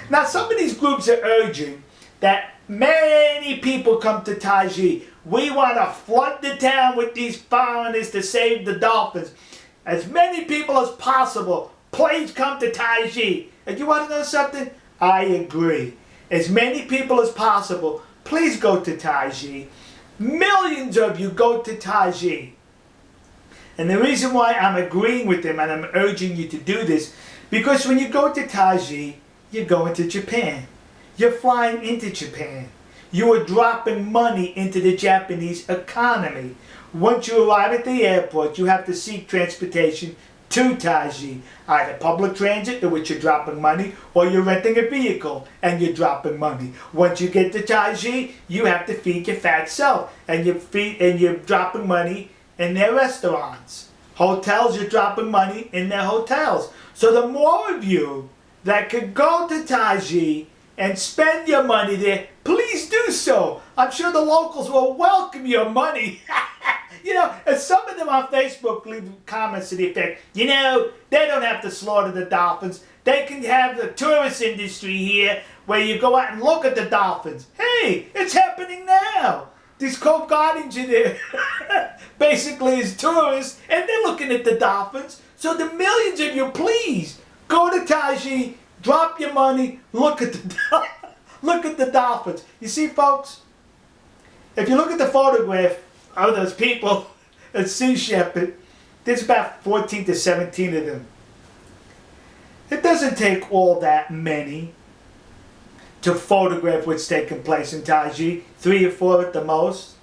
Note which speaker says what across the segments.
Speaker 1: Now some of these groups are urging that many people come to Taiji. We want to flood the town with these foreigners to save the dolphins. As many people as possible, please come to Taiji. And you want to know something? I agree. As many people as possible, please go to Taiji. Millions of you go to Taiji. And the reason why I'm agreeing with them and I'm urging you to do this, because when you go to Taiji, you're going to Japan. You're flying into Japan. You are dropping money into the Japanese economy. Once you arrive at the airport, you have to seek transportation to Taiji. Either public transit, in which you're dropping money, or you're renting a vehicle and you're dropping money. Once you get to Taiji, you have to feed your fat self, and you're dropping money in their restaurants. Hotels, you're dropping money in their hotels. So the more of you that could go to Taiji and spend your money there, please do so. I'm sure the locals will welcome your money. You know, and some of them on Facebook leave comments to the effect, you know, they don't have to slaughter the dolphins. They can have the tourist industry here where you go out and look at the dolphins. Hey, it's happening now. These Cove Guardians are there basically as tourists, and they're looking at the dolphins. So the millions of you, please, go to Taiji, drop your money, look at the dolphins. You see, folks, if you look at the photograph of those people at Sea Shepherd, there's about 14 to 17 of them. It doesn't take all that many to photograph what's taking place in Taiji, 3 or 4 at the most.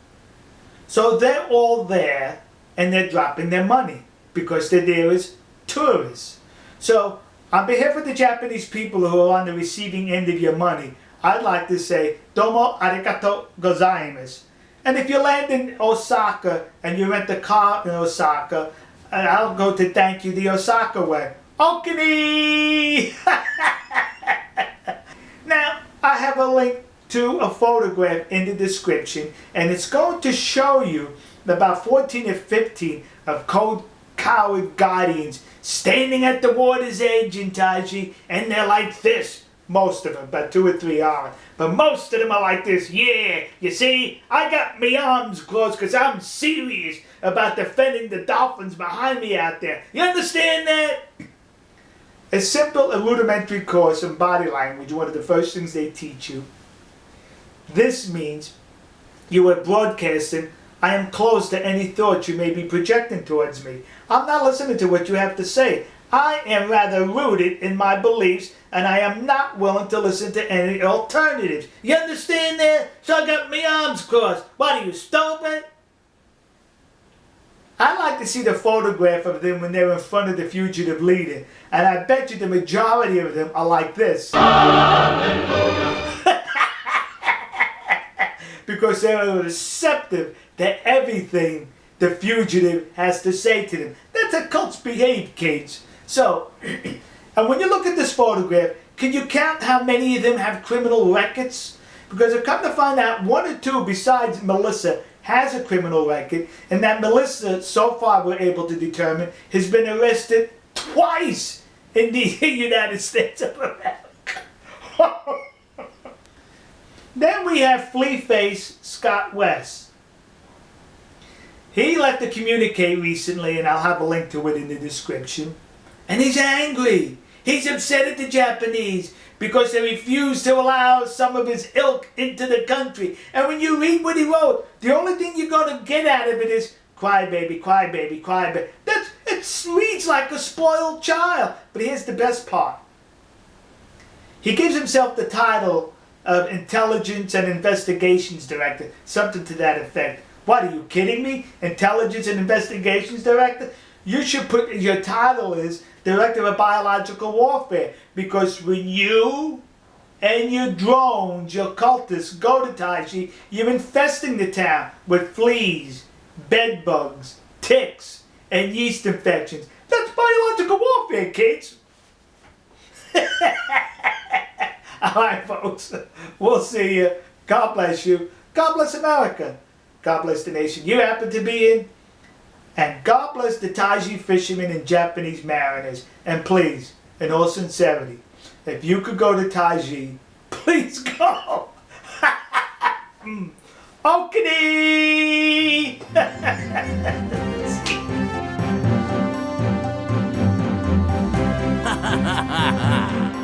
Speaker 1: So they're all there and they're dropping their money because they're there as tourists. So on behalf of the Japanese people who are on the receiving end of your money, I'd like to say, domo, arigato, gozaimasu. And if you land in Osaka and you rent a car in Osaka, I'll go to thank you the Osaka way. Ookini! Now, I have a link to a photograph in the description, and it's going to show you about 14 or 15 of Cove Coward Guardians standing at the water's edge in Taiji, and they're like this. Most of them, about 2 or 3 are. But most of them are like this. Yeah, you see, I got my arms closed because I'm serious about defending the dolphins behind me out there. You understand that? A simple and rudimentary course in body language, one of the first things they teach you. This means you are broadcasting, I am close to any thoughts you may be projecting towards me. I'm not listening to what you have to say. I am rather rooted in my beliefs, and I am not willing to listen to any alternatives. You understand that? So I got my arms crossed. What are you, stupid? I like to see the photograph of them when they're in front of the fugitive leader, and I bet you the majority of them are like this. Because they're receptive to everything the fugitive has to say to them. That's how cults behave, kids. So, and when you look at this photograph, can you count how many of them have criminal records? Because I've come to find out 1 or 2 besides Melissa has a criminal record, and that Melissa, so far we're able to determine, has been arrested twice in the United States of America. Then we have Flea Face Scott West. He left a communique recently, and I'll have a link to it in the description. And he's angry. He's upset at the Japanese because they refuse to allow some of his ilk into the country. And when you read what he wrote, the only thing you're going to get out of it is, cry baby, cry baby, cry baby. It reads like a spoiled child. But here's the best part. He gives himself the title of Intelligence and Investigations Director, something to that effect. What, are you kidding me? Intelligence and Investigations Director? You should put, your title is Director of Biological Warfare, because when you and your drones, your cultists, go to Taiji, you're infesting the town with fleas, bedbugs, tics, and yeast infections. That's biological warfare, kids. Alright, folks. We'll see you. God bless you. God bless America. God bless the nation you happen to be in. And God bless the Taiji fishermen and Japanese mariners. And please, in all sincerity, If you could go to Taiji, please go. Ookini!
Speaker 2: Ha ha ha ha!